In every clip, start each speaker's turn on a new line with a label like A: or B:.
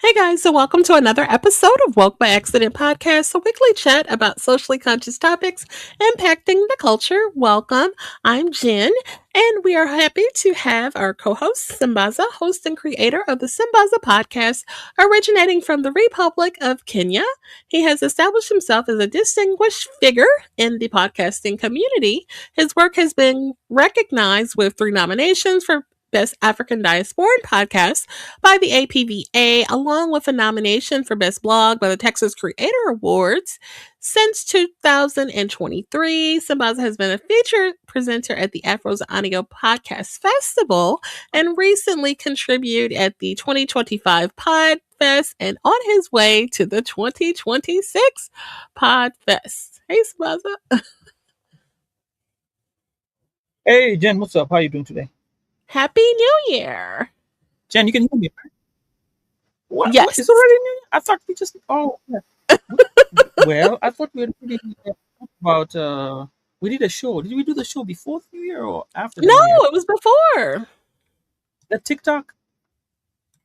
A: Hey guys, so welcome to another episode of Woke by Accident Podcast, a weekly chat about socially conscious topics impacting the culture. Welcome. I'm Jen, and we are happy to have our co-host, Sambaza, host and creator of the Sambaza Podcast, originating from the Republic of Kenya. He has established himself as a distinguished figure in the podcasting community. His work has been recognized with 3 nominations for Best African Diasporan Podcast by the APVA, along with a nomination for Best Blog by the Texas Creator Awards. Since 2023, Sambaza has been a featured presenter at the Afro's Audio Podcast Festival and recently contributed at the 2025 Podfest and on his way to the 2026 Podfest. Hey, Sambaza.
B: Hey Jen, what's up? How you doing today?
A: Happy New Year.
B: Jen, you can hear me, right? What?
A: Yes.
B: It's already New Year? I thought we just. Oh, yeah. Well, I thought we had already talked about. We did a show. Did we do the show before the New Year or after the
A: No,
B: New Year?
A: it was before.
B: That TikTok?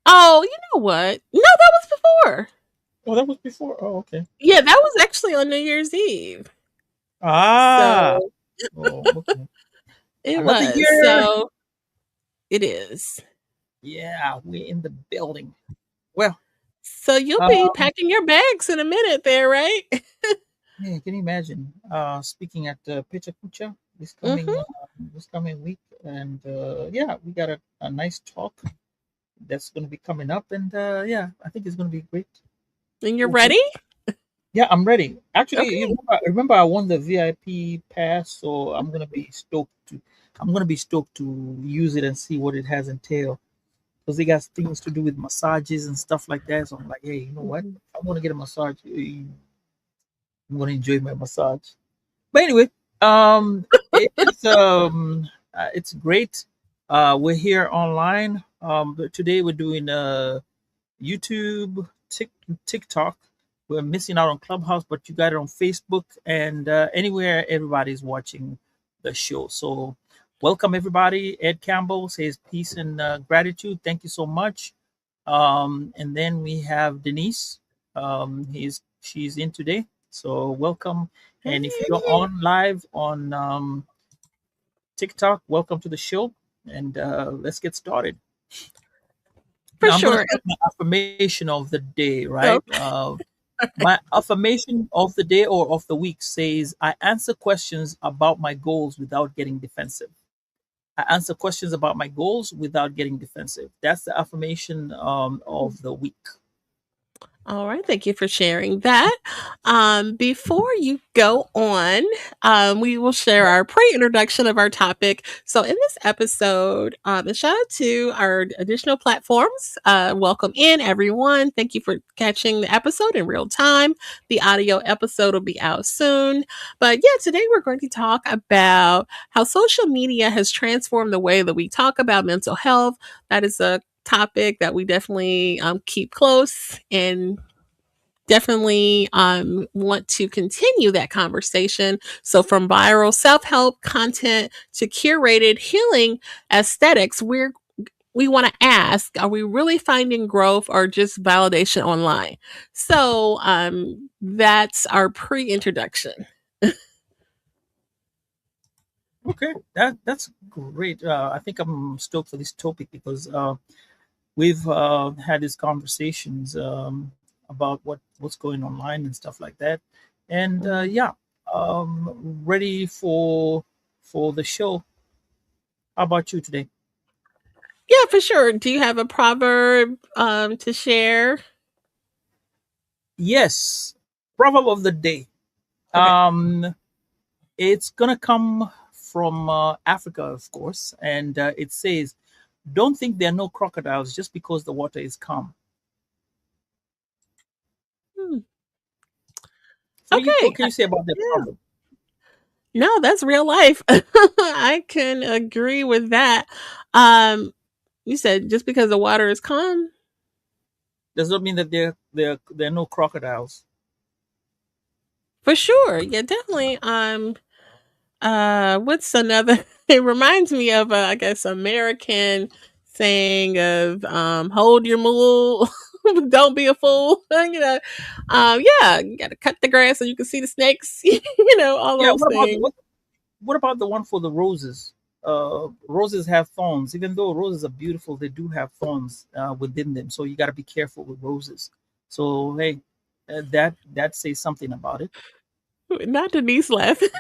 A: Oh, you know what? No, that was before.
B: Oh, that was before. Oh, okay.
A: Yeah, that was actually on New Year's Eve.
B: Ah.
A: So
B: Oh, okay.
A: it
B: Another
A: was.
B: year.
A: So it is.
B: Yeah, we're in the building. Well,
A: So you'll be packing your bags in a minute there, right?
B: yeah, can you imagine? Speaking at Picha Kucha this coming week, and yeah, we got a nice talk that's going to be coming up, and yeah, I think it's going to be great.
A: And you're ready?
B: Yeah, I'm ready. Actually,
A: Okay.
B: remember I won the VIP pass, so I'm going to be stoked to. I'm going to be stoked to use it and see what it has entailed, because they got things to do with massages and stuff like that. So I'm like, hey, you know what? If I want to get a massage, I'm going to enjoy my massage. But anyway, it's great. We're here online. But today we're doing YouTube, TikTok. We're missing out on Clubhouse, but you got it on Facebook and anywhere everybody's watching the show. So welcome everybody. Ed Campbell says peace and gratitude. Thank you so much. And then we have Denise. She's in today. So welcome. And if you're on live on TikTok, welcome to the show. And let's get started.
A: For
B: Now, I'm going
A: sure.
B: to start my affirmation of the day, right? My affirmation of the day or of the week says, I answer questions about my goals without getting defensive. I answer questions about my goals without getting defensive. That's the affirmation of the week.
A: All right, thank you for sharing that. Before you go on, we will share our pre-introduction of our topic. So, in this episode, and shout out to our additional platforms. Welcome in, everyone. Thank you for catching the episode in real time. The audio episode will be out soon. But yeah, today we're going to talk about how social media has transformed the way that we talk about mental health. That is a topic that we definitely keep close and definitely want to continue that conversation. So, from viral self help content to curated healing aesthetics, we want to ask, are we really finding growth or just validation online? So, that's our pre introduction.
B: Okay, that's great. I think I'm stoked for this topic because we've had these conversations about what's going online and stuff like that, and yeah, ready for the show. How about you today?
A: Yeah, for sure. Do you have a proverb to share?
B: Yes, proverb of the day.
A: Okay.
B: It's gonna come from Africa, of course, and it says, "Don't think there are no crocodiles just because the water is calm."
A: Hmm.
B: So, what
A: Okay.
B: can you say about that
A: Yeah.
B: proverb?
A: No, that's real life. I can agree with that. Um, you said just because the water is calm?
B: Does not mean that there are no crocodiles.
A: For sure. Yeah, definitely. What's another? It reminds me of, I guess, American saying of, hold your mule, Don't be a fool. Yeah, you got to cut the grass so you can see the snakes. All
B: Yeah.
A: those things.
B: What about the one for the roses? Roses have thorns. Even though roses are beautiful, they do have thorns within them. So you got to be careful with roses. So hey, that says something about it.
A: Not Denise laughing.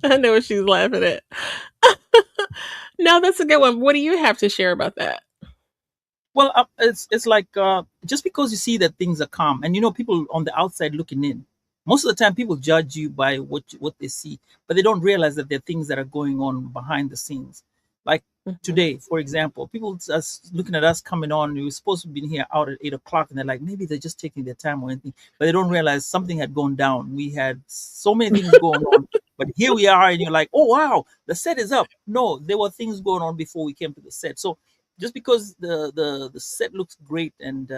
A: I know what she's laughing at. No, that's a good one. What do you have to share about that?
B: Well, it's like just because you see that things are calm, and people on the outside looking in. Most of the time, people judge you by what they see, but they don't realize that there are things that are going on behind the scenes. Like
A: Mhm.
B: today, for example, people just looking at us coming on. We were supposed to be here out at 8 o'clock, and they're like, maybe they're just taking their time or anything, but they don't realize something had gone down. We had so many things going on, but here we are, and you're like, oh wow, the set is up. No, there were things going on before we came to the set. So just because the set looks great and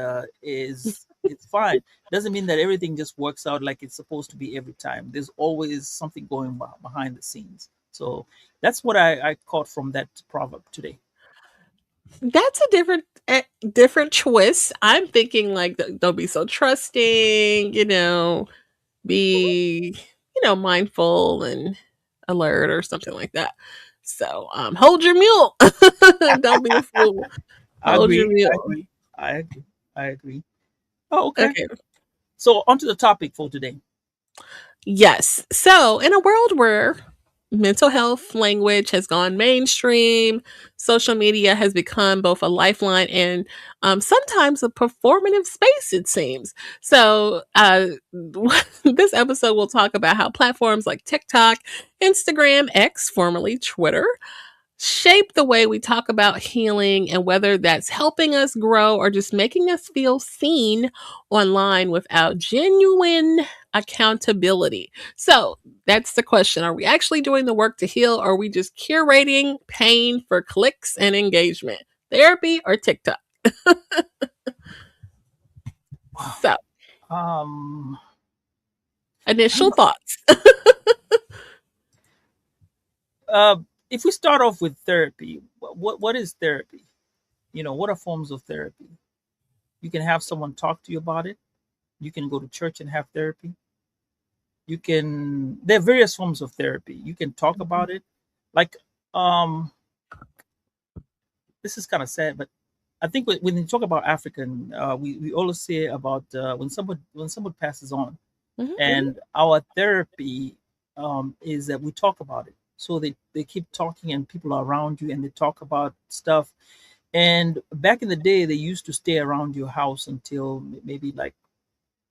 B: is it's fine doesn't mean that everything just works out like it's supposed to be every time. There's always something going behind the scenes. So that's what I caught from that proverb today.
A: That's a different twist. I'm thinking like don't be so trusting. Be mindful and alert or something like that. So hold your mule. Don't be a fool.
B: I
A: Hold your
B: agree. I
A: mule.
B: agree. I agree. I agree. Oh, okay.
A: Okay.
B: So on to the topic for today.
A: Yes. So, in a world where mental health language has gone mainstream, social media has become both a lifeline and sometimes a performative space, it seems. So, this episode will talk about how platforms like TikTok, Instagram, X, formerly Twitter, shape the way we talk about healing and whether that's helping us grow or just making us feel seen online without genuine accountability. So that's the question. Are we actually doing the work to heal or are we just curating pain for clicks and engagement? Therapy or TikTok? So,
B: Um, I don't
A: initial
B: know.
A: thoughts.
B: Uh, if we start off with therapy, what is therapy? What are forms of therapy? You can have someone talk to you about it. You can go to church and have therapy. There are various forms of therapy. You can talk about it. Like, um, this is kind of sad, but I think when you talk about African, we always say about when someone passes on,
A: Mhm.
B: and our therapy is that we talk about it. So they keep talking, and people are around you, and they talk about stuff. And back in the day, they used to stay around your house until maybe like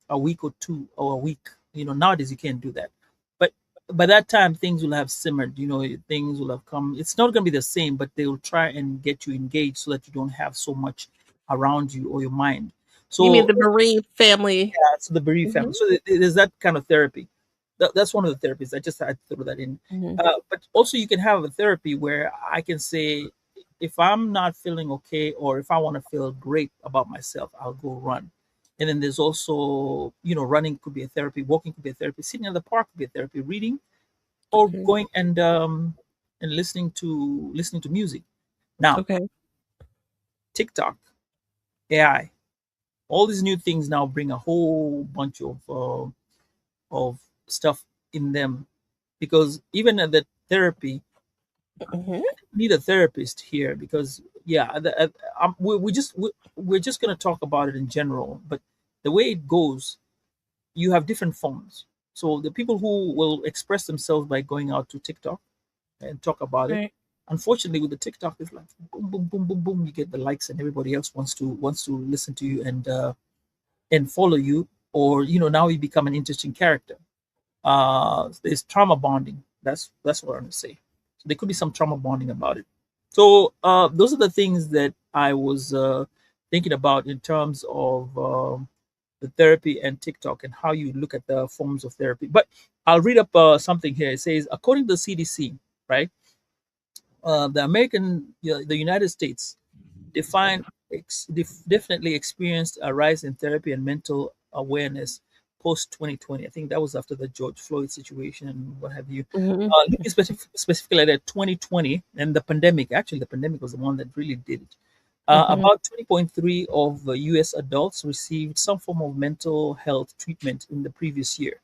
B: a week or two or a week. Nowadays you can't do that. But by that time, things will have simmered. Things will have come. It's not going to be the same, but they will try and get you engaged so that you don't have so much around you or your mind.
A: You mean
B: So
A: the bereaved family?
B: that's the bereaved
A: Mhm.
B: family. So there's that kind of therapy. That's one of the therapies. I just had to throw that in.
A: Mhm.
B: But also, you can have a therapy where I can say, if I'm not feeling okay, or if I want to feel great about myself, I'll go run. And then there's also, running could be a therapy, walking could be a therapy, sitting in the park could be a therapy, reading, or
A: Okay.
B: going and listening to music. Now,
A: Okay.
B: TikTok, AI, all these new things now bring a whole bunch of stuff in them, because even at the therapy,
A: Mhm.
B: need a therapist here, because yeah, we're just going to talk about it in general, but the way it goes, you have different forms. So the people who will express themselves by going out to TikTok and talk about it,
A: Right.
B: unfortunately with the TikTok, it's like boom boom boom boom boom, you get the likes, and everybody else wants to listen to you and follow you, or now you become an interesting character. There's trauma bonding. That's what I'm going to say. So there could be some trauma bonding about it. So those are the things that I was thinking about in terms of the therapy and TikTok and how you look at the forms of therapy. But I'll read up something here. It says, according to the CDC, right, the United States definitely experienced a rise in therapy and mental awareness post 2020. I think that was after the George Floyd situation and what have you.
A: Mhm.
B: Looking specifically at 2020 and the pandemic, actually, the pandemic was the one that really did it.
A: Mhm.
B: About 20.3 of US adults received some form of mental health treatment in the previous year,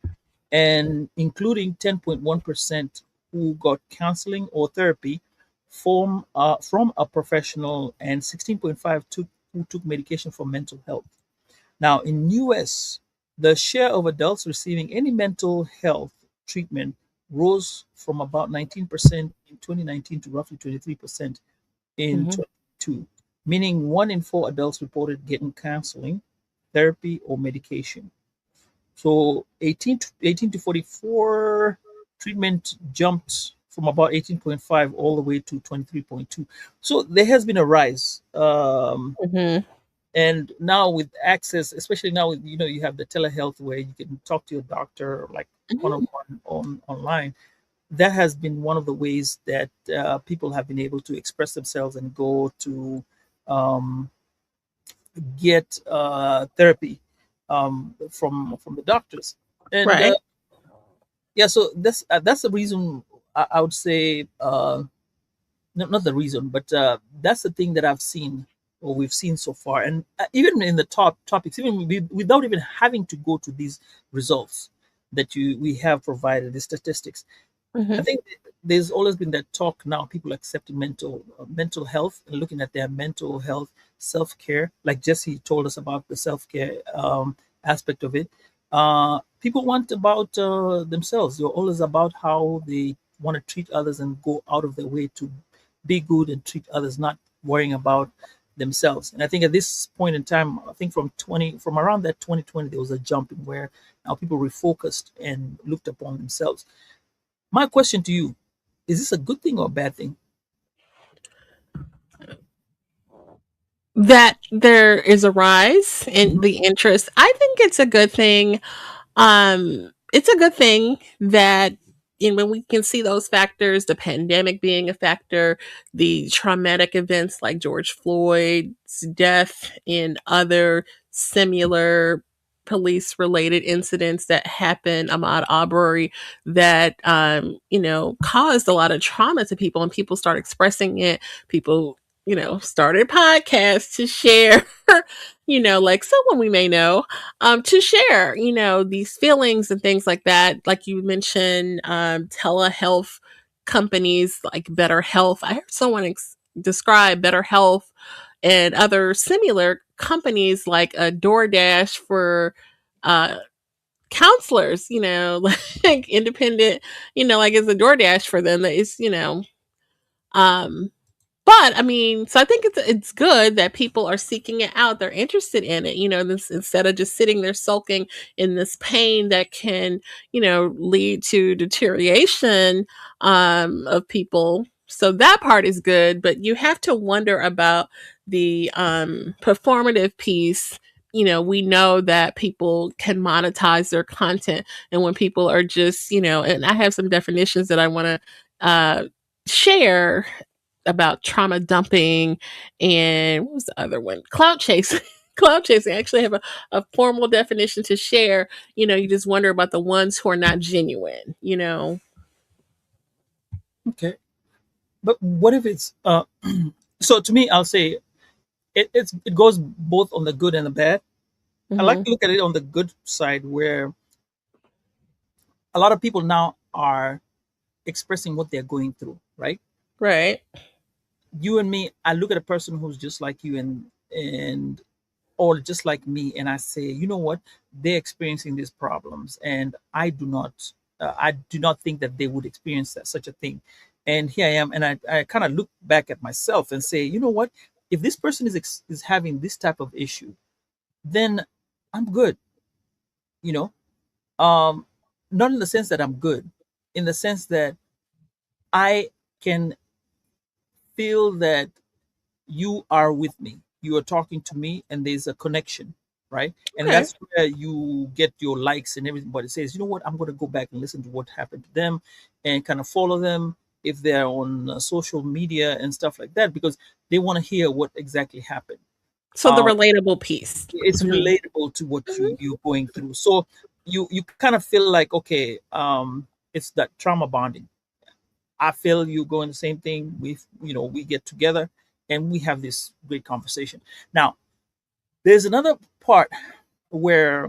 B: and including 10.1% who got counseling or therapy from a professional, and 16.5 who took medication for mental health. Now, in US, the share of adults receiving any mental health treatment rose from about 19% in 2019 to roughly 23% in
A: Mhm.
B: 2022, meaning 1 in 4 adults reported getting counseling, therapy, or medication. So 18 to 44 treatment jumped from about 18.5 all the way to 23.2. So there has been a rise.
A: Mhm.
B: And now with access, especially now with, you have the telehealth where you can talk to your doctor like one on
A: Mhm.
B: one on online. That has been one of the ways that people have been able to express themselves and go to um, get therapy from the doctors. And
A: Right.
B: yeah, so that's the reason I would say, not the reason, but that's the thing that I've seen or we've seen so far. And even in the top topics, even without even having to go to these results that you we have provided, the statistics, I
A: Mhm.
B: think there's always been that talk now. People accepting mental health and looking at their mental health, self care. Like Jesse told us about the self care aspect of it. People want about themselves. They're always about how they want to treat others and go out of their way to be good and treat others, not worrying about themselves. And I think at this point in time, I think from around that 2020, there was a jump in where now people refocused and looked upon themselves. My question to you, is this a good thing or a bad thing?
A: That there is a rise in
B: Mhm.
A: the interest. I think it's a good thing. It's a good thing that when we can see those factors, the pandemic being a factor, the traumatic events like George Floyd's death and other similar police related incidents that happened, Ahmaud Arbery, that caused a lot of trauma to people, and people start expressing it. People started podcasts to share like someone we may know, to share, these feelings and things like that. Like you mentioned, telehealth companies like Better Health. I heard someone describe Better Health and other similar companies like a DoorDash for uh, counselors, like independent, like it's a DoorDash for them that is, um, but I mean, so I think it's good that people are seeking it out. They're interested in it, instead of just sitting there sulking in this pain that can, lead to deterioration of people. So that part is good, but you have to wonder about the performative piece. We know that people can monetize their content, and when people are just, and I have some definitions that I want to share about trauma dumping and what was the other one? Cloud chasing. Cloud chasing. I actually have a formal definition to share. You just wonder about the ones who are not genuine.
B: Okay, but what if it's so to me, I'll say it goes both on the good and the bad. I like
A: Hmm.
B: to look at it on the good side, where a lot of people now are expressing what they're going through, right?
A: Right.
B: You and me, I look at a person who's just like you and or just like me, and I say, you know what, they're experiencing these problems, and I do not think that they would experience such a thing. And here I am, and I kind of look back at myself and say, you know what, if this person is having this type of issue, then I'm good. You know, um, not in the sense that I'm good, in the sense that I can feel that you are with me. You are talking to me, and there's a connection, right? And
A: Okay.
B: that's where you get your likes and everything. But it says, you know what? I'm going to go back and listen to what happened to them, and kind of follow them if they're on social media and stuff like that, because they want to hear what exactly happened.
A: So the
B: Um,
A: relatable piece.
B: it's
A: Mhm.
B: relatable to what you're going through. So you kind of feel like, okay, it's that trauma bonding. I feel you going the same thing. We get together and we have this great conversation. Now, there's another part where,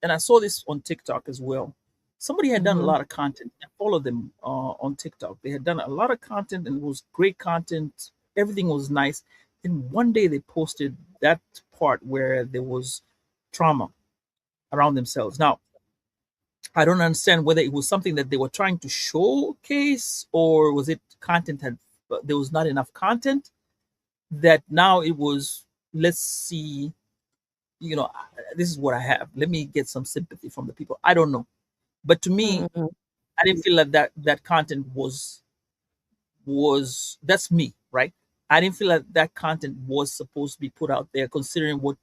B: and I saw this on TikTok as well. Somebody had done a
A: Mhm.
B: lot of content. I followed them on TikTok. They had done a lot of content and it was great content. Everything was nice. And one day they posted that part where there was trauma around themselves. Now, I don't understand whether it was something that they were trying to showcase, or was it content had there was not enough content, that now it was, let's see, this is what I have. Let me get some sympathy from the people. I don't know. But to me,
A: Mhm.
B: I didn't feel like that content was that's me, right? I didn't feel like that content was supposed to be put out there, considering what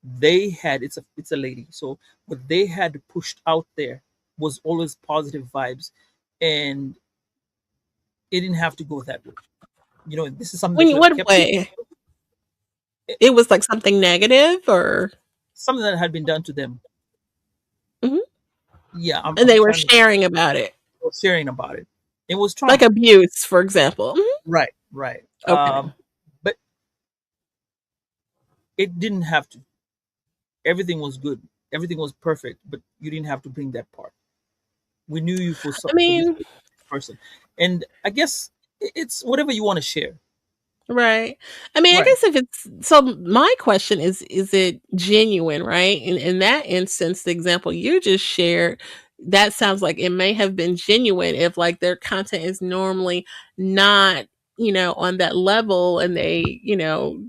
B: they had. It's a lady, so what they had pushed out there was always positive vibes, and it didn't have to go that way. This is something they
A: When
B: could have
A: what
B: kept it,
A: way? It was like something negative, or
B: something that had been done to them.
A: Mhm.
B: Yeah, I'm,
A: And
B: I'm
A: they were
B: trying to
A: sharing about it,
B: sharing about it. It was
A: like
B: trauma.
A: abuse, for example. Mhm.
B: Right, right.
A: Okay.
B: But it didn't have to. Everything was good. Everything was perfect, but you didn't have to bring that part. We knew you for
A: I
B: for this
A: mean,
B: person, and I guess it's whatever you want to share.
A: right. I mean, I
B: Right.
A: guess if it's so my question is it genuine, right? In that instance, the example you just shared, that sounds like it may have been genuine if like their content is normally not, on that level and they,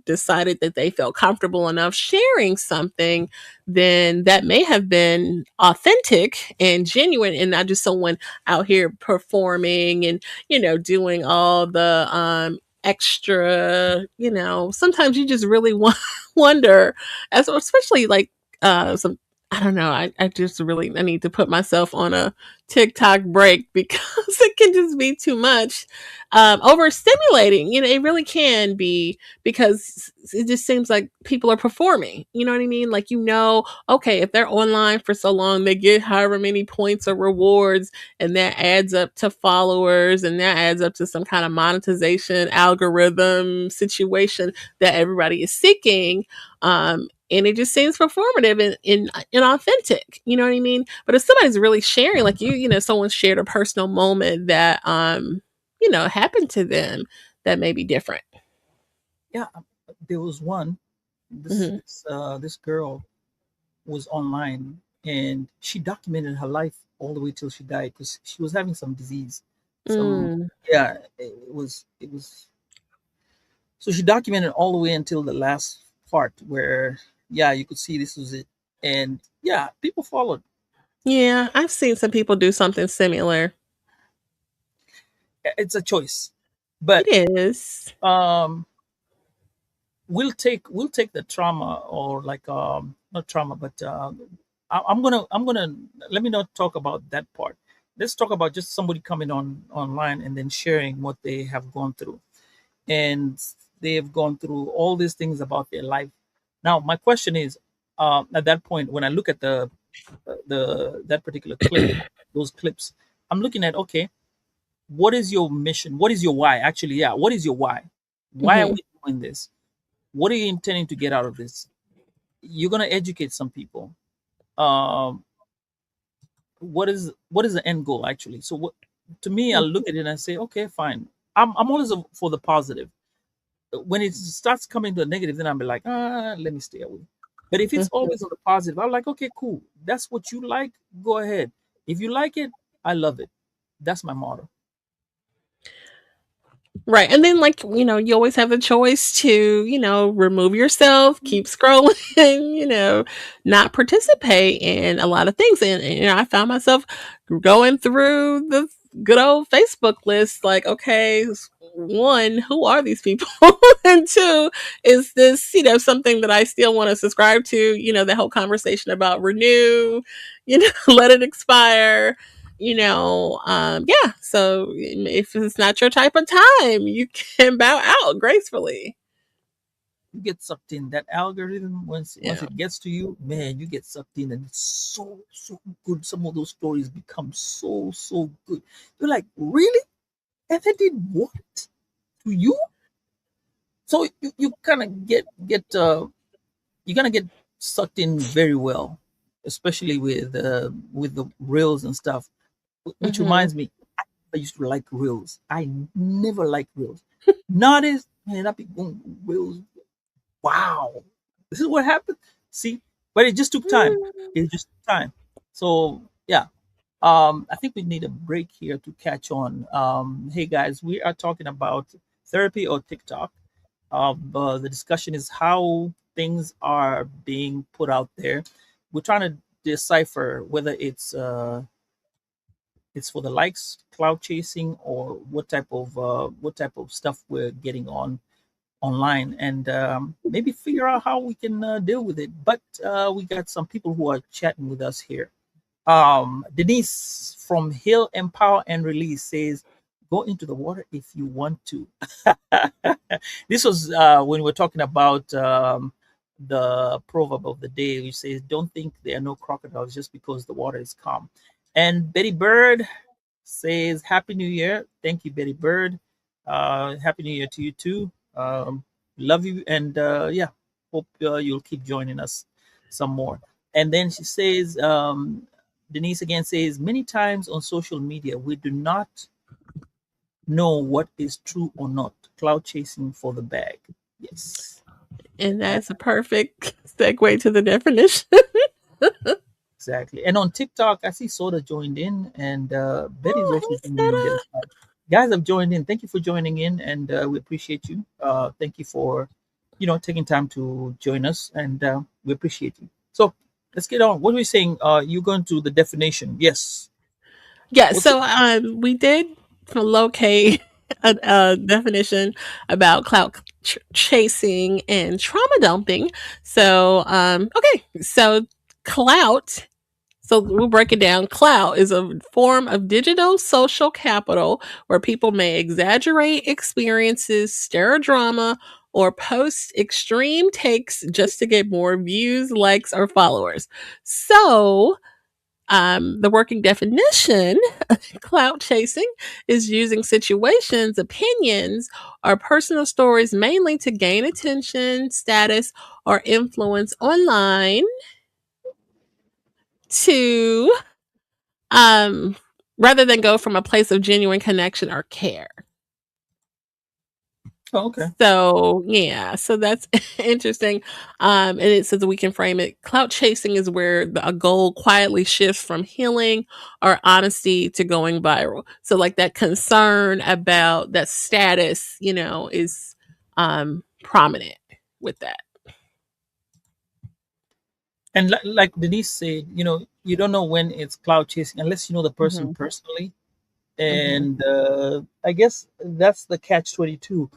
A: decided that they felt comfortable enough sharing something, then that may have been authentic and genuine and not just someone out here performing and, doing all the extra, sometimes you just really wonder, as especially like some, I don't know, I just really I need to put myself on a TikTok break because it can just be too much, overstimulating. It really can be because it just seems like people are performing. You know what I mean? Like, okay, if they're online for so long, they get however many points or rewards, and that adds up to followers, and that adds up to some kind of monetization algorithm situation that everybody is seeking. And it just seems performative and inauthentic. You know what I mean? But if somebody's really sharing, like someone shared a personal moment that happened to them, that may be different.
B: Yeah. There was one.
A: Hmm.
B: This girl was online, and she documented her life all the way till she died because she was having some disease. Some
A: Mm.
B: Yeah, it was. So she documented all the way until the last part where, yeah, you could see this was it, and yeah, people followed.
A: Yeah, I've seen some people do something similar.
B: It's a choice, but
A: It is.
B: um we'll take the trauma, or like, not trauma, but I'm gonna let me not talk about that part. Let's talk about just somebody coming online and then sharing what they have gone through, and they have gone through all these things about their life. Now my question is, at that point, when I look at the that particular clip, those clips, I'm looking at, okay, what is your mission? What is your why? Actually, yeah, what is your why are
A: Hmm.
B: we doing this? What are you intending to get out of this? You're going to educate some people. um what is the end goal, actually? So what, to me, I look at it and I say, okay, fine. I'm always for the positive. When it starts coming to the negative, then I'm like, let me stay away. But if it's always on the positive, I'm like, okay, cool, that's what you like, go ahead. If you like it, I love it. That's my motto.
A: Right. And then, like, you always have the choice to, remove yourself, keep scrolling, not participate in a lot of things. And I found myself going through the good old Facebook list, like, okay, one, who are these people? And two, is this, something that I still want to subscribe to? The whole conversation about renew, let it expire, yeah, so if it's not your type of time, you can bow out gracefully.
B: you get sucked in. That algorithm, once
A: Yeah.
B: it gets to you, man, you get sucked in, and it's so good. Some of those stories become so good. You're like, really? And they did what to you? So you kind of get you're gonna get sucked in very well, especially with the reels and stuff. Which
A: Mhm.
B: reminds me, I used to like reels. I never liked reels. Nowadays, man, I be going reels. Wow, this is what happened. See, but it just took time.
A: Mm.
B: It just took time. So yeah, I think we need a break here to catch on. Hey guys, we are talking about therapy or TikTok. The discussion is how things are being put out there. We're trying to decipher whether it's for the likes, cloud chasing, or what type of stuff we're getting on online, and maybe figure out how we can deal with it. But we got some people who are chatting with us here. Denise from Heal, Empower, and Release says, "Go into the water if you want to." This was when we're talking about the proverb of the day, which says, "Don't think there are no crocodiles just because the water is calm." And Betty Bird says, "Happy New Year." Thank you, Betty Bird. Happy New Year to you too. Love you, and yeah, hope you'll keep joining us some more. And then she says, Denise again says, "Many times on social media, we do not know what is true or not. Cloud chasing for the bag." Yes,
A: And
B: uh,
A: that's a perfect segue to the definition.
B: exactly. And on TikTok, I see Soda joined in, and Betty's
A: Oh,
B: also
A: hey,
B: joined in on the other
A: Seta.
B: side. Guys have joined in. Thank you for joining in, and we appreciate you. Thank you for, taking time to join us, and we appreciate you. So let's get on. What are we saying? You going to the definition? Yes.
A: Yeah,
B: What's it?
A: so we did locate a definition about clout chasing and trauma dumping. So, okay, so clout. So we'll break it down. Clout is a form of digital social capital where people may exaggerate experiences, stir drama, or post extreme takes just to get more views, likes, or followers. So, the working definition, clout chasing, is using situations, opinions, or personal stories mainly to gain attention, status, or influence online to um rather than go from a place of genuine connection or care.
B: Oh, okay.
A: So yeah, so that's interesting. And it says that we can frame it. Clout chasing is where a goal quietly shifts from healing or honesty to going viral. So like that concern about that status, is prominent with that.
B: And like Denise said, you don't know when it's cloud chasing unless you know the person
A: Hmm.
B: personally.
A: Hmm.
B: And I guess that's the catch 22.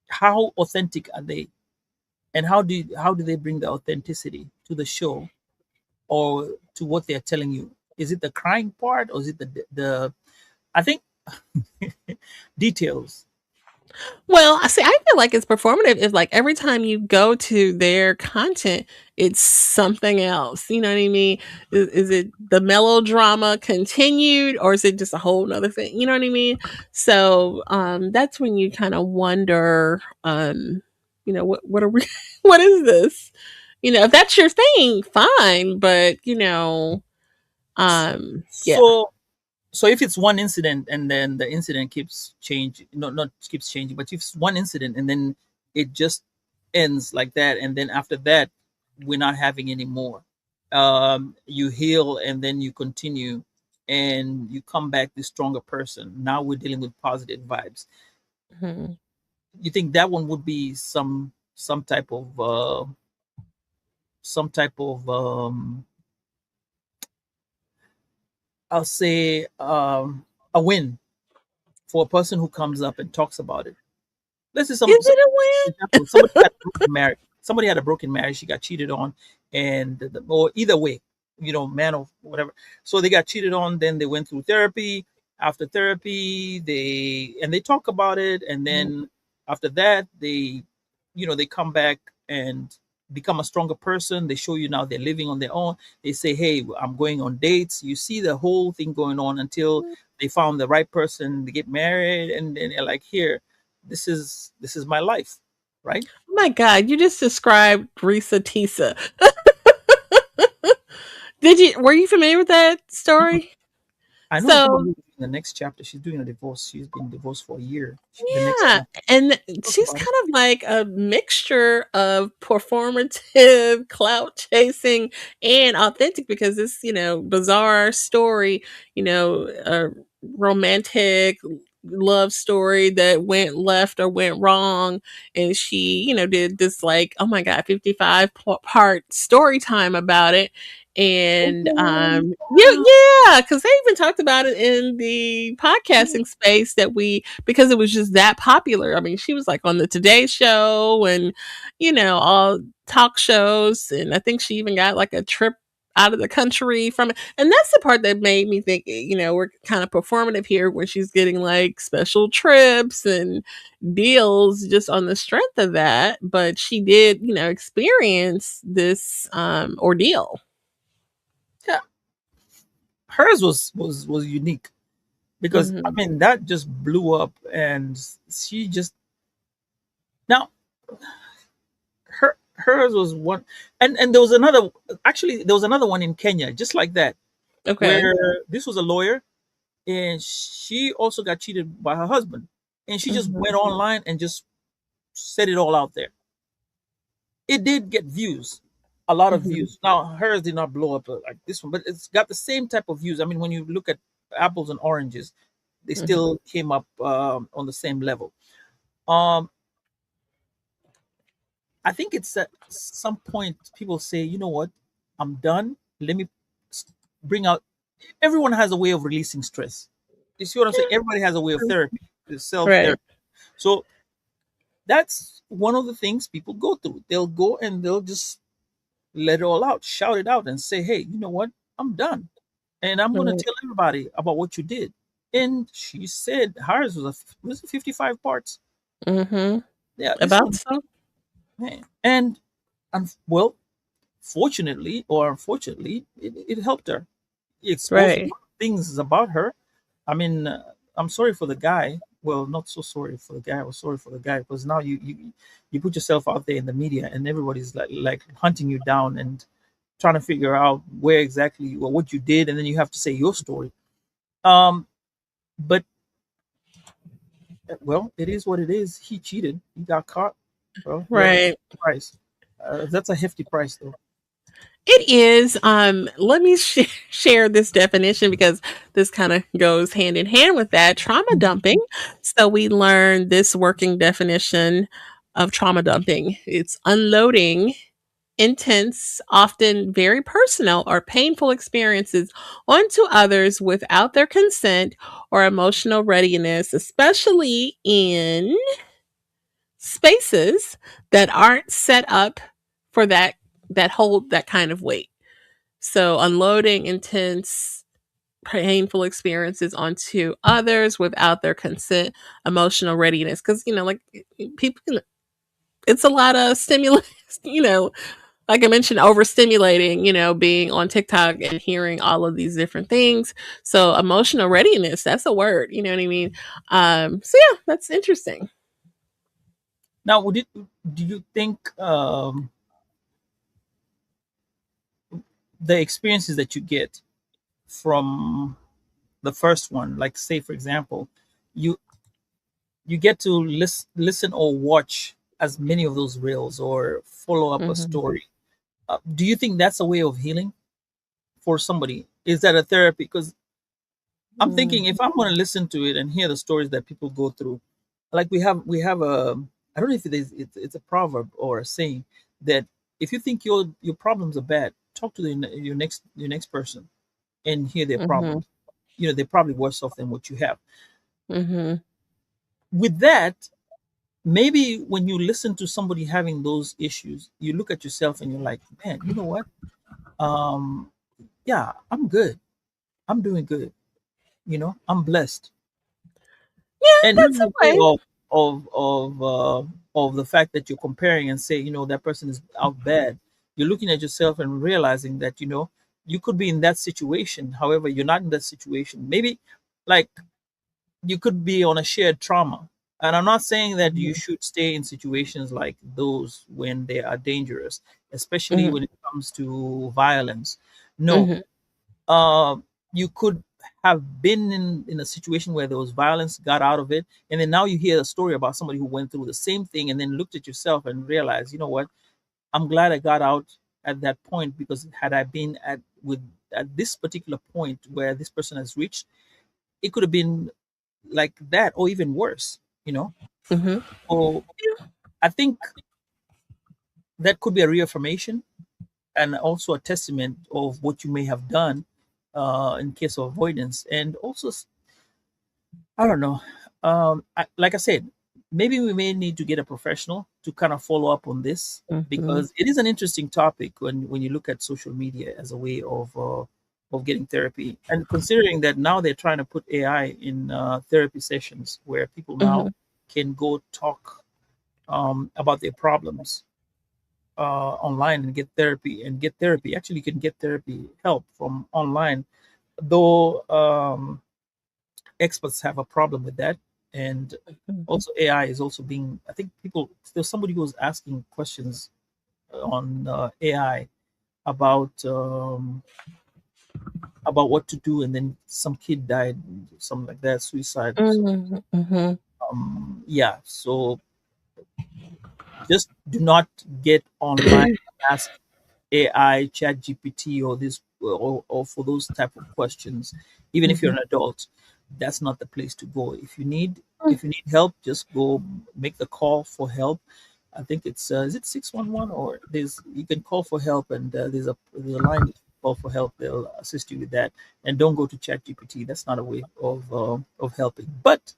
B: How authentic are they, and how do they bring the authenticity to the show or to what they're telling you? Is it the crying part, or is it the I think details?
A: Well, I see. I feel like it's performative if, like, every time you go to their content, it's something else. You know what I mean? Is it the melodrama continued, or is it just a whole nother thing? You know what I mean? So, that's when you kind of wonder, what are we? What is this? If that's your thing, fine. But yeah.
B: So so if it's one incident and then the incident keeps changing, not keeps changing, but if it's one incident and then it just ends like that, and then after that we're not having any more, you heal and then you continue and you come back the stronger person. Now we're dealing with positive vibes.
A: Mhm.
B: You think that one would be some type of I'll say a win for a person who comes up and talks about it? Let's say
A: Is it a win?
B: example, somebody had a broken marriage. Somebody had a broken marriage. She got cheated on, and or either way, man or whatever. So they got cheated on. Then they went through therapy. After therapy, they talk about it, and then after that, they they come back and become a stronger person. They show you now they're living on their own. They say, hey, I'm going on dates. You see the whole thing going on until they found the right person. They get married, and then they're like, here, this is my life, right?
A: Oh my God, you just described Risa Tisa. Were you familiar with that
B: Mm-mm.
A: story?
B: I know
A: So
B: probably in the next chapter she's doing a divorce. She's been divorced for a year. The next
A: yeah,
B: chapter,
A: and
B: talk
A: she's
B: about it.
A: kind of like a mixture of performative, clout chasing, and authentic because this, bizarre story, a romantic love story that went left or went wrong, and she, did this like, oh my God, 55 part story time about it. And
B: Oh,
A: yeah,
B: wow.
A: yeah, because they even talked about it in the podcasting space that because it was just that popular. I mean, she was like on the Today Show and, all talk shows. And I think she even got like a trip out of the country from it. And that's the part that made me think, we're kind of performative here when she's getting like special trips and deals just on the strength of that. But she did, experience this ordeal.
B: Yeah, hers was unique because I
A: Hmm.
B: mean that just blew up, and she just now hers was one, and there was another. Actually, there was another one in Kenya, just like that,
A: Okay.
B: where this was a lawyer, and she also got cheated by her husband, and she just
A: Hmm.
B: went online and just said it all out there. It did get views, a lot of
A: Hmm.
B: views. Now hers did not blow up like this one, but it's got the same type of views. I mean, when you look at apples and oranges, they
A: Hmm.
B: still came up on the same level. Um, I think it's at some point people say, you know what, I'm done. Let me s- bring out. Everyone has a way of releasing stress. You see what I'm saying? Everybody has a way of therapy, self
A: Right.
B: therapy. So that's one of the things people go through. They'll go and they'll just let it all out, shout it out, and say, hey, you know what, I'm done, and I'm going to
A: Right.
B: tell everybody about what you did. And she said hers was 55 parts.
A: Mhm.
B: Yeah, this
A: About
B: one,
A: so?
B: man. And well, fortunately or unfortunately, it helped her. It exposed a
A: Right.
B: lot of things about her. I mean, I'm sorry for the guy. Well, not so sorry for the guy. I was sorry for the guy because now you put yourself out there in the media, and everybody's like hunting you down and trying to figure out where exactly or what you did, and then you have to say your story. Um, but well, it is what it is. He cheated. He got caught. Well, he had to pay
A: Right.
B: the price. That's a hefty price, though.
A: It is. Let me share this definition because this kind of goes hand in hand with that trauma dumping. So we learned this working definition of trauma dumping. It's unloading intense, often very personal or painful experiences onto others without their consent or emotional readiness, especially in spaces that aren't set up for that hold that kind of weight. So unloading intense painful experiences onto others without their consent, emotional readiness cuz like people it's a lot of stimulus, like I mentioned, overstimulating, being on TikTok and hearing all of these different things. So emotional readiness, that's a word, you know what I mean? So yeah, that's interesting.
B: Now, do you think the experiences that you get from the first one, like say for example, you you get to listen or watch as many of those reels or follow up a
A: Hmm.
B: story? Do you think that's a way of healing for somebody? Is that a therapy? Because I'm thinking if I'm going to listen to it and hear the stories that people go through, like we have a, I don't know if it's a proverb or a saying that if you think your problems are bad, talk to your next person and hear their
A: Hmm.
B: problems. They're probably worse off than what you have.
A: Hmm.
B: With that, maybe when you listen to somebody having those issues, you look at yourself and you're like, man, you know what? Um, yeah, I'm good. I'm doing good. I'm blessed.
A: Yeah,
B: And
A: that's a way.
B: of the fact that you're comparing and say, that person is out bad. You're looking at yourself and realizing that you could be in that situation. However, you're not in that situation. Maybe, like, you could be on a shared trauma. And I'm not saying that you
A: Mhm.
B: should stay in situations like those when they are dangerous, especially
A: Mhm.
B: when it comes to violence. No,
A: Mhm.
B: uh, you could have been in a situation where there was violence, got out of it, and then now you hear a story about somebody who went through the same thing, and then looked at yourself and realized, you know what, I'm glad I got out at that point, because had I been at this particular point where this person has reached, it could have been like that or even worse. You know,
A: Mhm.
B: so I think that could be a reaffirmation and also a testament of what you may have done in case of avoidance, and also I don't know. Like I said, maybe we may need to get a professional to kind of follow up on this,
A: Mhm.
B: because it is an interesting topic when you look at social media as a way of getting therapy, and considering that now they're trying to put AI in therapy sessions where people now
A: Mhm.
B: can go talk about their problems online and get therapy. Actually, you can get therapy help from online, though. Experts have a problem with that, and
A: Mhm.
B: also AI is also being. I think people there's somebody who was asking questions on AI about about what to do, and then some kid died, something like that, suicide. So
A: Mhm. Mhm.
B: yeah, so just do not get online and ask AI, Chat GPT, or or for those type of questions. Even if you're
A: Mhm.
B: an adult, that's not the place to go. If you need help, just go make the call for help. I think it's is it 611, or there's you can call for help, and there's a line you can call for help. They'll assist you with that, and don't go to Chat GPT. That's not a way of helping. But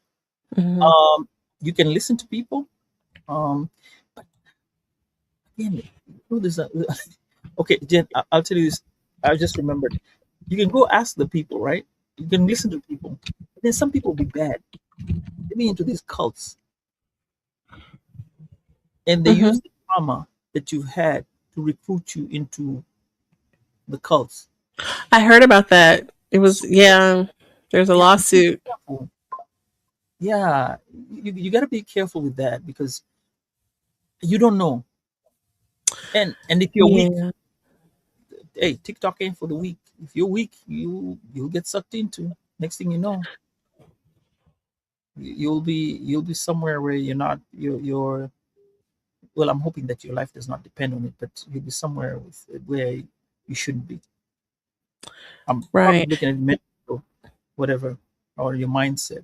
A: Mhm.
B: um, you can listen to people. Um, but again, there's a okay, Jen, I'll tell you this. I just remembered. You can go ask the people, right? You can listen to people. But then some people be bad. They be into these cults, and they use
A: Mhm.
B: the trauma that you've had to recruit you into the cults.
A: I heard about that. It was,
B: So
A: yeah. There's a
B: yeah, be
A: lawsuit.
B: careful. Yeah, you got to be careful with that, because you don't know. And if you're weak,
A: Yeah.
B: hey, TikTok ain't for the weak. If you're weak, you'll get sucked into. Next thing you know, you'll be somewhere where you're well, I'm hoping that your life does not depend on it, but you'll be somewhere where you shouldn't be. I'm probably
A: Right.
B: looking at mental, whatever, or your mindset.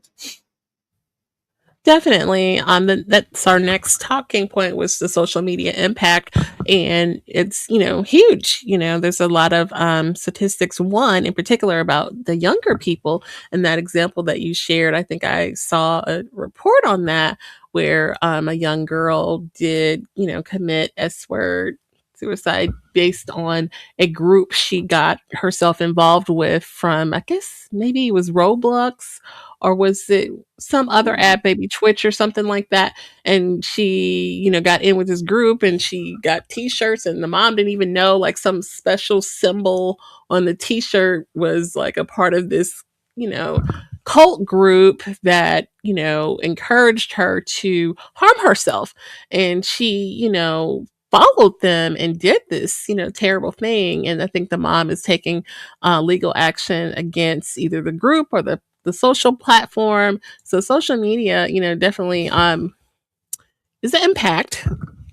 A: Definitely. That's our next talking point was the social media impact, and it's huge. There's a lot of statistics. One in particular about the younger people, and that example that you shared. I think I saw a report on that where a young girl did commit S word suicide based on a group she got herself involved with from, I guess maybe it was Roblox, or was it some other
B: Ooh.
A: app, maybe Twitch or something like that. And she, got in with this group and she got t-shirts, and the mom didn't even know like some special symbol on the t-shirt was like a part of this, you know, cult group that, encouraged her to harm herself. And she, followed them and did this, terrible thing. And I think the mom is taking legal action against either the group or the social platform. So social media, definitely is an impact.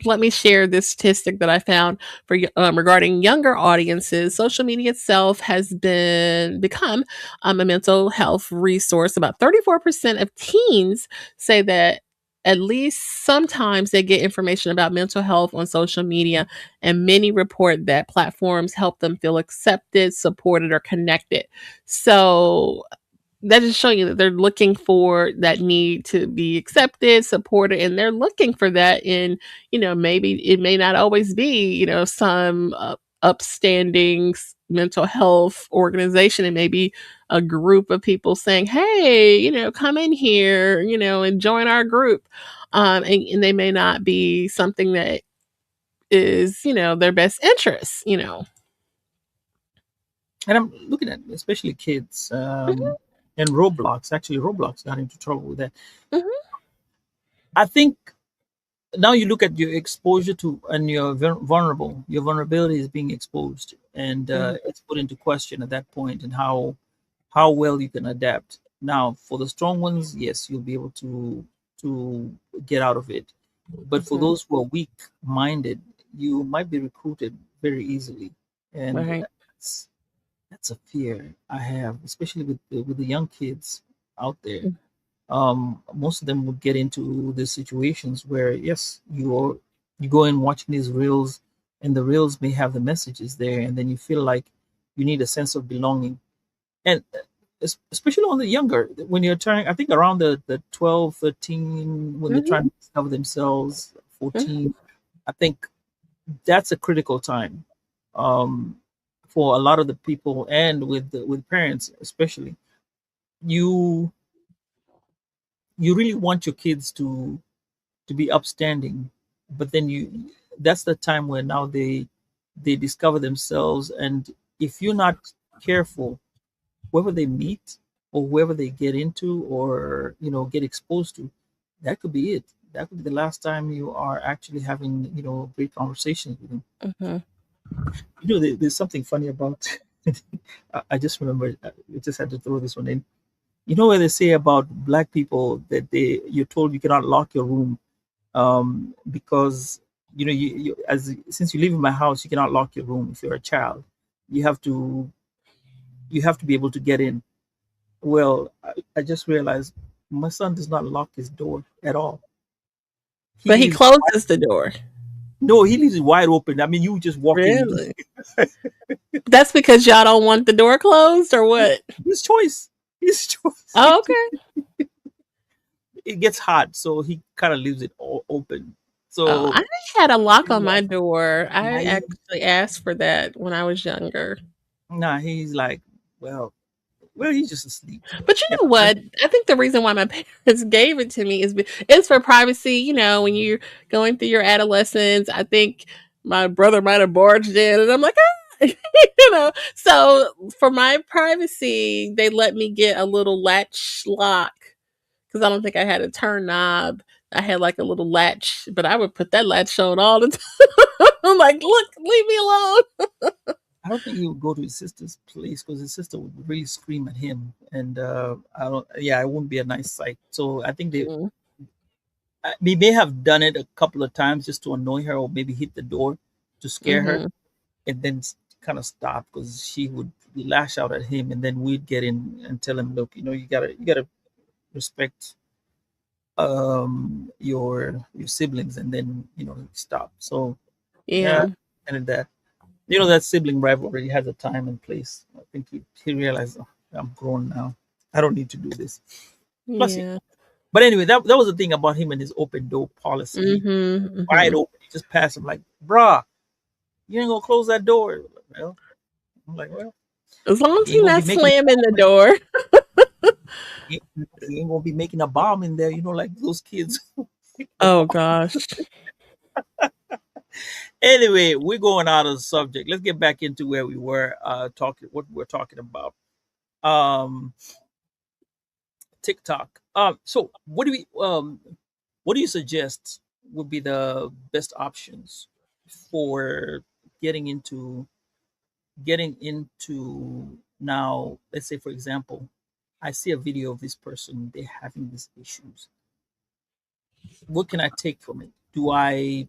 A: Let me share this statistic that I found for regarding younger audiences. Social media itself has become a mental health resource. About 34% of teens say that at least sometimes they get information about mental health on social media, and many report that platforms help them feel accepted, supported, or connected. So that just showing you that they're looking for that need to be accepted, supported, and they're looking for that in, maybe it may not always be, some upstanding mental health organization, and maybe a group of people saying, hey, come in here, and join our group. And they may not be something that is, their best interest.
B: And I'm looking at especially kids, and Roblox. Actually, Roblox got into trouble with that.
A: Mhm,
B: I think now you look at your exposure to, and you're vulnerable. Your vulnerability is being exposed, and
A: mhm,
B: it's put into question at that point, and how well you can adapt. Now, for the strong ones, yes, you'll be able to get out of it. But for
A: mhm,
B: those who are weak-minded, you might be recruited very easily, and
A: right.
B: that's a fear I have, especially with the young kids out there.
A: Mm,
B: Most of them would get into these situations where yes, you go in watching these reels, and the reels may have the messages there, and then you feel like you need a sense of belonging, and especially on the younger, when you're turning, I think around the 12, 13, when they're
A: mhm,
B: trying to discover themselves,
A: mhm,
B: 14, I think that's a critical time, um, for a lot of the people, and with parents especially. You you really want your kids to be upstanding, but then you that's the time where now they discover themselves, and if you're not careful, whoever they meet or whoever they get into, or get exposed to, that could be it. That could be the last time you are actually having great conversations with them.
A: mhm.
B: There's something funny about I just remember, I just had to throw this one in. Where they say about black people that you're told you cannot lock your room, because you as since you live in my house, you cannot lock your room. If you're a child, you have to you have to be able to get in. Well, I just realized my son does not lock his door at all. He
A: But he
B: leaves
A: closes the door.
B: No, he leaves it wide open. I mean, you just walk in.
A: Really? That's because y'all don't want the door closed, or what?
B: His choice. His choice.
A: Oh, okay.
B: It gets hot, so he kind of leaves it all open.
A: Oh,
B: So
A: I had a lock
B: he's
A: on my
B: like,
A: door. I
B: nah,
A: actually asked for that when I was younger.
B: nah, he's like, well, he's just asleep.
A: But you
B: Yeah,
A: know what? I think the reason why my parents gave it to me is for privacy. When you're going through your adolescence, I think my brother might have barged in, and I'm like, ah, So for my privacy, they let me get a little latch lock because I don't think I had a turn knob. I had like a little latch, but I would put that latch on all the time. I'm like, look, leave me alone.
B: I don't think he would go to his sister's place because his sister would really scream at him, and I don't. Yeah, it wouldn't be a nice sight. So I think
A: Mm,
B: they may have done it a couple of times just to annoy her, or maybe hit the door to scare her,
A: mm-hmm.
B: and then kind of stop because she would lash out at him, and then we'd get in and tell him, look, you gotta respect your siblings, and then stop. So yeah,
A: Yeah,
B: and that that sibling rivalry has a time and place. I think he realized, oh, I'm grown now. I don't need to do this. Plus,
A: yeah.
B: but anyway, that was the thing about him and his open door policy. He
A: Mm-hmm,
B: wide
A: mm-hmm.
B: open. He just passed him like, bruh, you ain't gonna close that door. Well, I'm like, well,
A: As long as
B: he ain't
A: you're
B: gonna be
A: not
B: making
A: slamming the door.
B: he ain't gonna be making a bomb in there, like those kids.
A: Oh gosh.
B: Anyway, we're going out of the subject. Let's get back into where we were talking, what we're talking about. Um, TikTok. So what do you suggest would be the best options for getting into now? Let's say, for example, I see a video of this person, they're having these issues. What can I take from it? Do I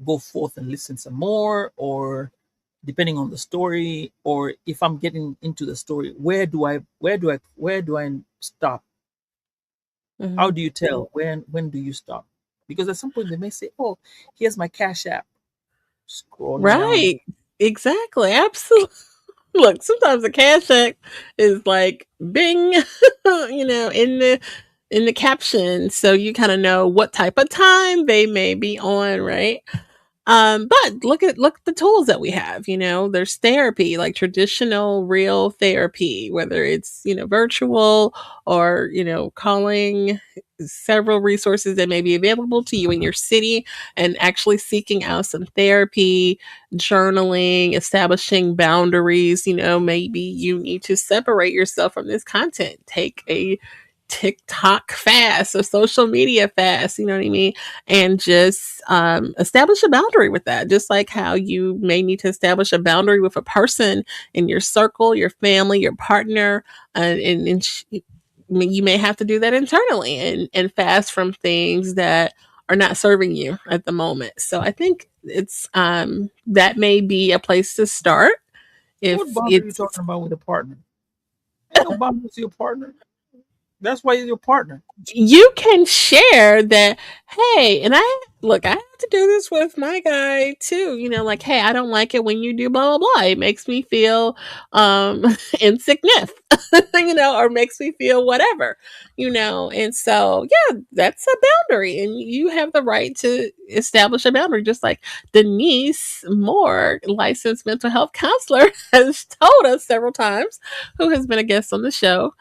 B: go forth and listen some more, or depending on the story, or if I'm getting into the story, where do I stop? How
A: Mhm.
B: do you tell when do you stop? Because at some point they may say, "Oh, here's my Cash App." Scrolling down.
A: Right. Exactly. Absolutely. Look, sometimes the cash app is like bing, in the caption, so you kind of know what type of time they may be on, right? But look at the tools that we have. There's therapy, like traditional, real therapy, whether it's virtual or calling several resources that may be available to you in your city and actually seeking out some therapy, journaling, establishing boundaries. Maybe you need to separate yourself from this content. Take a TikTok fast or social media fast, you know what I mean? And just establish a boundary with that, just like how you may need to establish a boundary with a person in your circle, your family, your partner, you may have to do that internally and fast from things that are not serving you at the moment. So I think it's that may be a place to start
B: What
A: if
B: boundary are you
A: it's
B: talking about with a partner? Ain't no boundary with your partner. That's why you're your partner.
A: you can share that. Hey, and I have to do this with my guy too, like, hey, I don't like it when you do blah blah blah. It makes me feel insignificant, or makes me feel whatever, and so yeah, that's a boundary, and you have the right to establish a boundary, just like Denise Moore, licensed mental health counselor, has told us several times, who has been a guest on the show.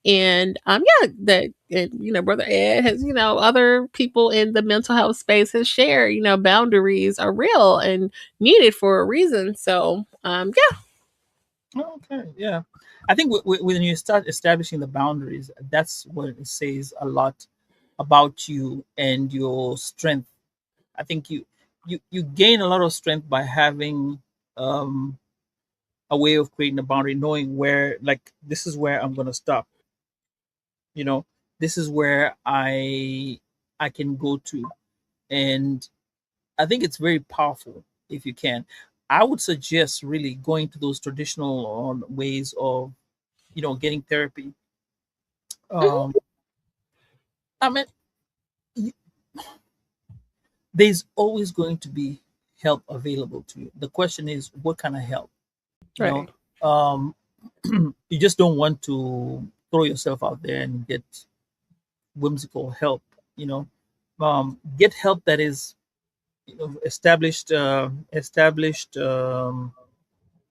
A: And yeah, that, and Brother Ed has, other people in the mental health space has shared, boundaries are real and needed for a reason. So yeah.
B: Okay, yeah. I think when you start establishing the boundaries, that's what it says a lot about you and your strength. I think you gain a lot of strength by having um, a way of creating a boundary, knowing where, like, this is where I'm going to stop. You know, this is where I can go to, and I think it's very powerful if you can. I would suggest really going to those traditional ways of getting therapy.
A: Mhm.
B: Um, I mean, y- there's always going to be help available to you. The question is, what kind of help? You know,
A: Right.
B: um, you just don't want to throw yourself out there and get whimsical help. You know, get help that is established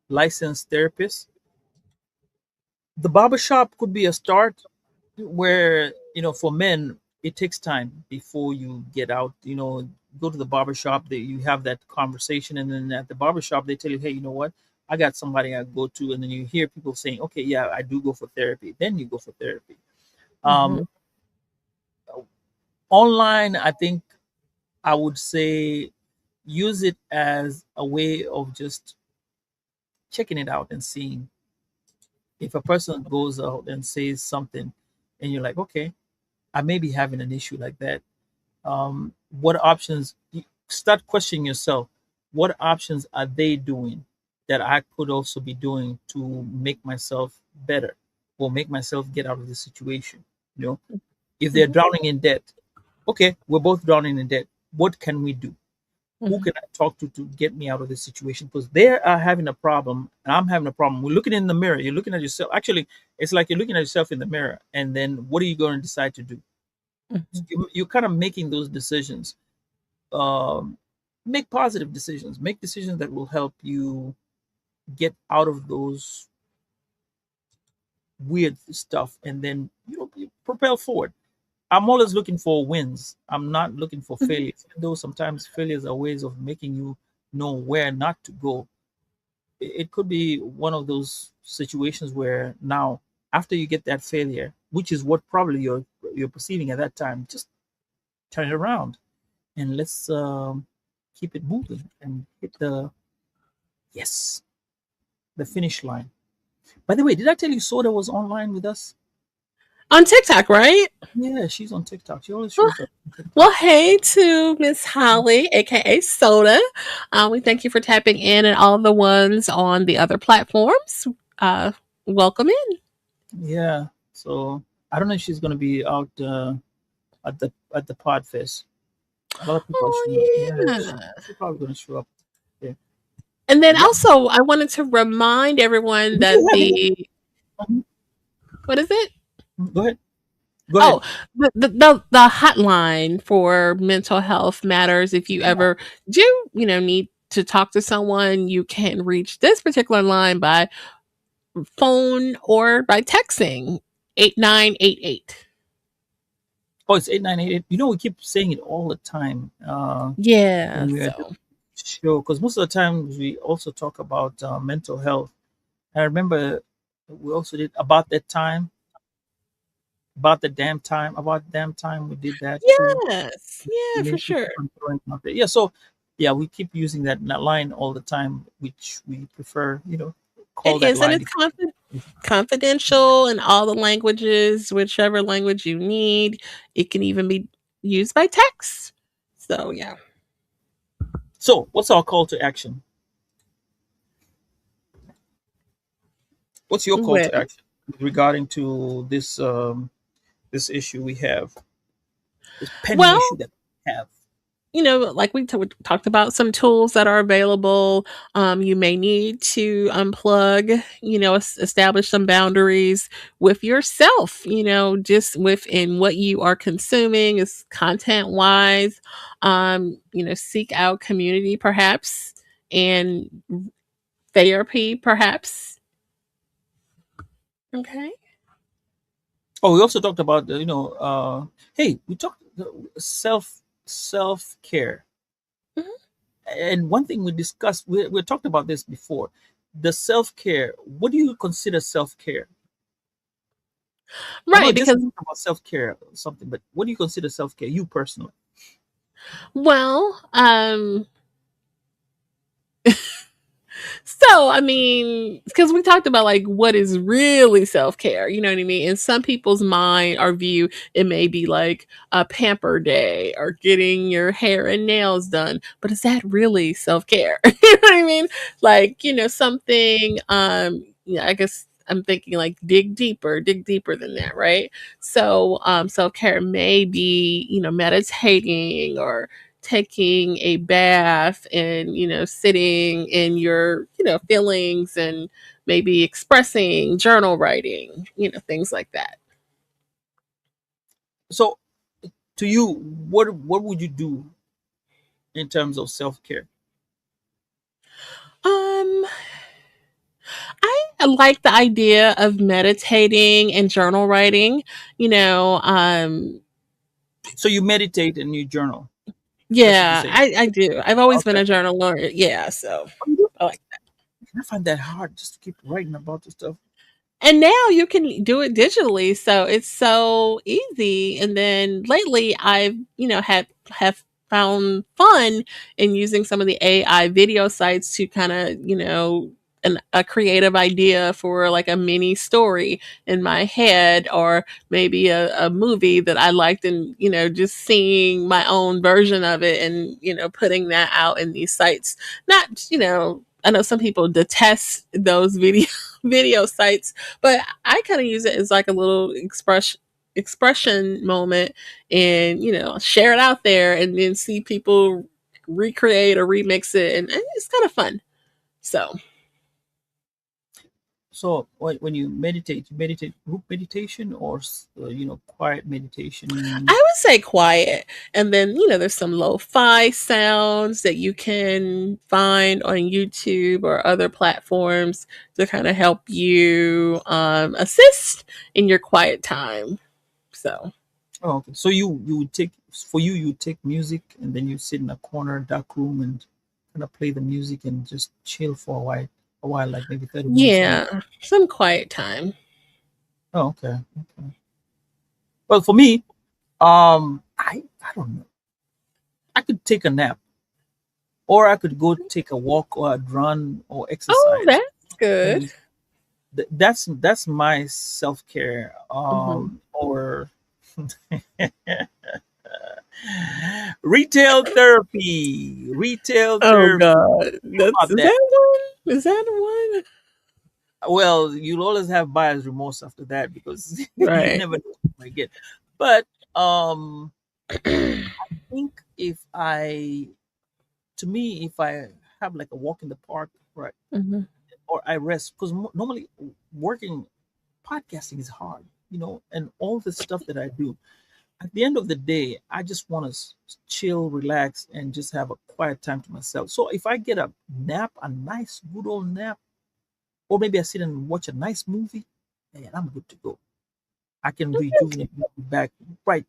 B: licensed therapists. The barbershop could be a start where for men it takes time before you get out, go to the barbershop, you have that conversation, and then at the barbershop they tell you, hey, you know what, I got somebody I go to, and then you hear people saying, okay, yeah, I do go for therapy, then you go for therapy. um
A: Hmm.
B: Online, I think I would say use it as a way of just checking it out and seeing if a person goes out and says something and you're like, okay, I may be having an issue like that. What options, you start questioning yourself, what options are they doing that I could also be doing to make myself better or make myself get out of this situation? You know, if they're
A: Hmm.
B: drowning in debt, okay, we're both drowning in debt. What can we do? Who
A: Hmm.
B: can I talk to get me out of this situation? Because they are having a problem and I'm having a problem. We're looking in the mirror. You're looking at yourself. Actually, it's like you're looking at yourself in the mirror, and then what are you going to decide to do?
A: Hmm.
B: You're kind of making those decisions. um, Make positive decisions, make decisions that will help you get out of those weird stuff, and then you propel forward. I'm always looking for wins, I'm not looking for
A: Hmm.
B: failures, even though sometimes failures are ways of making you know where not to go. It could be one of those situations where now, after you get that failure, which is what probably you're perceiving at that time, just turn it around and let's keep it moving and hit the yes, the finish line. By the way, did I tell you Soda was online with us?
A: On TikTok, right?
B: Yeah, she's on TikTok. She always
A: Well,
B: shows up on TikTok.
A: well, hey to Miss Holly, aka Soda. We thank you for tapping in, and all the ones on the other platforms. Uh, Welcome in.
B: Yeah. So I don't know if she's gonna be out at the Podfest. A lot of people are showing up.
A: Oh
B: Yeah,
A: yeah.
B: she's probably gonna show up there.
A: And then
B: Yeah.
A: also, I wanted to remind everyone
B: Do you
A: that
B: have any?
A: the,
B: Mhm.
A: what is it?
B: Go ahead. Go
A: Oh,
B: ahead.
A: the hotline for mental health matters. If you
B: Yeah.
A: ever do, need to talk to someone, you can reach this particular line by phone or by texting 8988.
B: Oh, it's 8988. You know, we keep saying it all the time
A: Yeah,
B: when we are doing
A: so
B: the show, because most of the time we also talk about mental health. I remember we also did about the damn time we did that too.
A: yes, yeah,
B: And
A: for
B: then we
A: sure.
B: keep on throwing it out there. Yeah, so yeah, we keep using that line all the time, which we prefer,
A: It
B: call that
A: is, and
B: line.
A: it's confidential in all the languages, whichever language you need. It can even be used by text. So, yeah.
B: So, what's our call to action? What's your call
A: Well,
B: to action regarding to this issue we have, this pending
A: well,
B: issue that we have?
A: like we talked about some tools that are available. You may need to unplug, establish some boundaries with yourself, just within what you are consuming is content wise. Seek out community perhaps and therapy perhaps. Okay.
B: Oh, we also talked about hey, we talked self care,
A: Mhm.
B: and one thing we discussed, we talked about this before, the self care. What do you consider self care? I know
A: Right,
B: just
A: because,
B: talk about self care or something, but what do you consider self care? You personally?
A: well, so, I mean, because we talked about like what is really self care, you know what I mean? In some people's mind or view, it may be like a pamper day or getting your hair and nails done. But is that really self care? You know what I mean? Like, something, I guess I'm thinking like dig deeper than that, right? So, self care may be, meditating or taking a bath and sitting in your feelings and maybe expressing journal writing, things like that.
B: So, to you, what would you do in terms of self care?
A: um I like the idea of meditating and journal writing, you know um
B: So you meditate and you journal. That's what you're
A: yeah,
B: saying.
A: I do. I've always been
B: Okay.
A: a journaler, yeah, so
B: Oh, you do?
A: I like.
B: I find that hard just to keep writing about this stuff.
A: And now you can do it digitally, so it's so easy. And then lately, I've have found fun in using some of the AI video sites to kind of a creative idea for like a mini story in my head, or maybe a movie that I liked, and just seeing my own version of it, and putting that out in these sites. Not I know some people detest those video sites, but I kind of use it as like a little expression moment, and share it out there and then see people recreate or remix it, and it's kind of fun. So
B: So when you meditate group meditation or quiet
A: I
B: meditation.
A: would say quiet. And then, there's some lo-fi sounds that you can find on YouTube or other platforms to kind of help you assist in your quiet time. So
B: Oh, okay. So you would take for you would take music and then you sit in a corner dark room and kind of play the music and just chill for a while, like maybe 30 minutes a day.
A: yeah, some quiet time.
B: Oh, okay. Okay. Well, for me, I don't know. I could take a nap, or I could go take a walk or a run or
A: Oh,
B: exercise.
A: that's good.
B: Things that's my self care.
A: Mhm.
B: Or retail therapy. Retail
A: Oh
B: therapy.
A: god.
B: How
A: That's
B: about
A: is
B: that?
A: that one? Is that the
B: Well, you'll always have buyer's remorse after that because
A: one?
B: you
A: Right.
B: never know what you might get. But um, I think if I, to me, if I have like a walk in the park, right,
A: Mhm.
B: or I rest, because normally working podcasting is hard. and all the stuff that I do. At the end of the day, I just want to chill, relax, and just have a quiet time to myself. So if I get a nap, a nice, good old nap, or maybe I sit and watch a nice movie, and I'm good to go. I can rejuvenate back right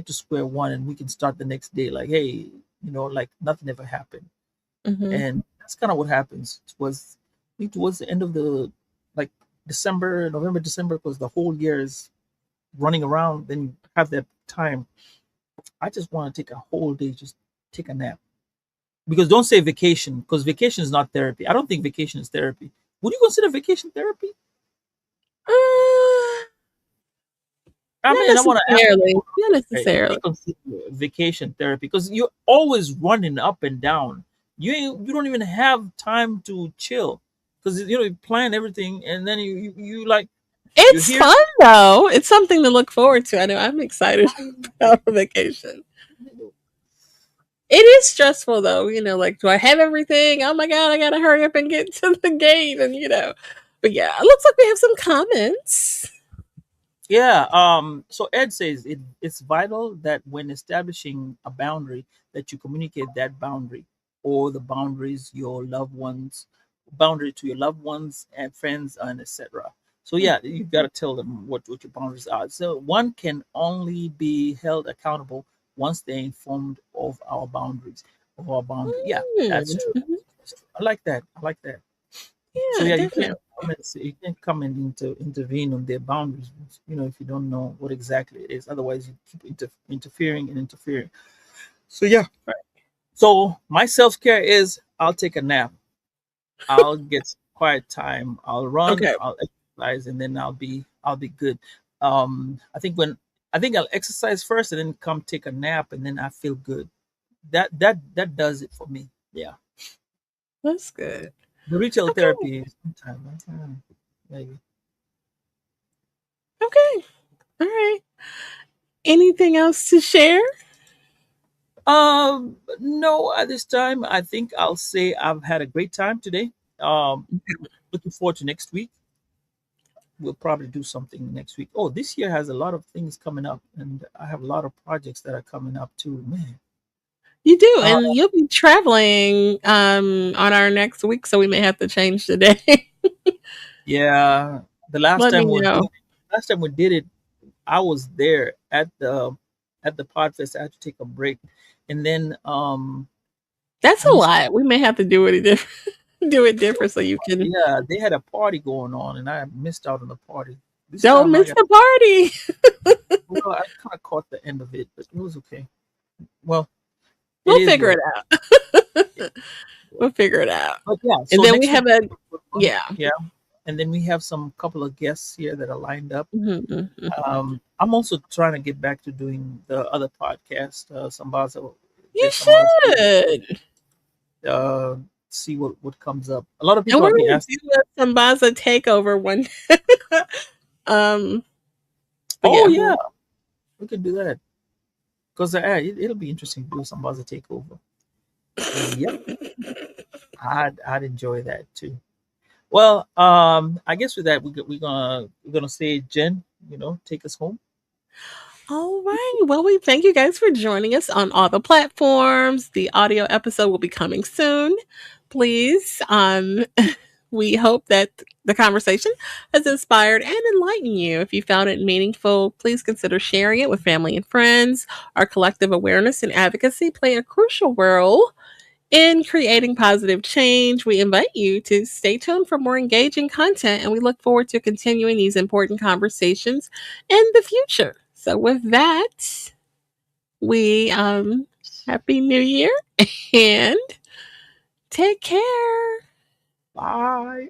B: to square one, and we can start the next day like, hey, like nothing ever happened.
A: Mm-hmm.
B: And that's kind of what happens. I think towards the end of the like December, November, December, because the whole year is running around. Then you have that time. I just want to take a whole day, just take a nap. Because don't say vacation, because vacation is not therapy. I don't think vacation is therapy. Would you consider vacation therapy?
A: Uh,
B: I
A: not
B: mean, I want to ask
A: necessarily.
B: people,
A: Not
B: if
A: necessarily.
B: they consider vacation therapy, because you're always running up and down. You don't even have time to chill, because you plan everything, and then you like you're
A: It's
B: here.
A: fun though. It's something to look forward to. I know I'm excited about a vacation. It is stressful though, like do I have everything? Oh my god, I gotta hurry up and get to the gate and But yeah, it looks like we have some comments.
B: Yeah. So Ed says it's vital that when establishing a boundary, that you communicate that boundary or the boundaries your loved ones boundary to your loved ones and friends and etc. So yeah, you got to tell them what your boundaries are. So one can only be held accountable once they're informed of our boundary. Yeah, that's true.
A: Mhm.
B: That's true. I like that. I like that. So
A: Yeah,
B: yeah,
A: definitely.
B: you can't come and intervene on their boundaries. If you don't know what exactly it is. Otherwise, you keep interfering and interfering. So yeah. So my self care is I'll take a nap. I'll get some quiet time. I'll run.
A: Okay.
B: I'll exercise, and then I'll be good. I think I'll exercise first, and then come take a nap, and then I feel good. That does it for me. Yeah.
A: That's good.
B: The retail
A: Okay.
B: therapy is sometimes maybe.
A: Okay. All right. Anything else to share?
B: No, at this time, I think I'll say I've had a great time today. Looking forward to next week. We'll probably do something next week. Oh, this year has a lot of things coming up, and I have a lot of projects that are coming up too. Man,
A: You do,
B: uh,
A: and you'll be traveling on our next week, so we may have to change the day.
B: yeah. The last
A: Let me
B: time we did
A: know.
B: it, last time we did it, I was there at the Podfest. I had to take a break, and then
A: That's
B: I
A: a
B: missed.
A: lot. We may have to do it different. Do it different so you can
B: Yeah, they had a party going on, and I missed out on the party. This
A: don't
B: time I
A: miss
B: got.
A: the party.
B: Well, I kind of caught the end of it, but it was okay. Well, it
A: We'll
B: is
A: figure
B: what
A: it
B: it is.
A: out. We'll figure it out.
B: But yeah,
A: And
B: so
A: then we
B: next week,
A: have yeah.
B: yeah, and then we have some couple of guests here that are lined up.
A: Mhm.
B: I'm also trying to get back to doing the other podcast, Sambaza.
A: You
B: There's Sambaza.
A: should.
B: Uh, see what comes up. A lot of
A: And
B: people
A: we're
B: have been
A: gonna
B: asking.
A: do a Sambaza takeover one. um, but
B: Oh
A: yeah,
B: yeah, we can do that because it'll be interesting to do Sambaza takeover. Yep, I'd enjoy that too. Well, I guess with that we're gonna say Jen, take us home.
A: all right. Well, we thank you guys for joining us on all the platforms. The audio episode will be coming soon. Please, we hope that the conversation has inspired and enlightened you. If you found it meaningful, please consider sharing it with family and friends. Our collective awareness and advocacy play a crucial role in creating positive change. We invite you to stay tuned for more engaging content, and we look forward to continuing these important conversations in the future. So, with that, we happy New Year and take care.
B: Bye.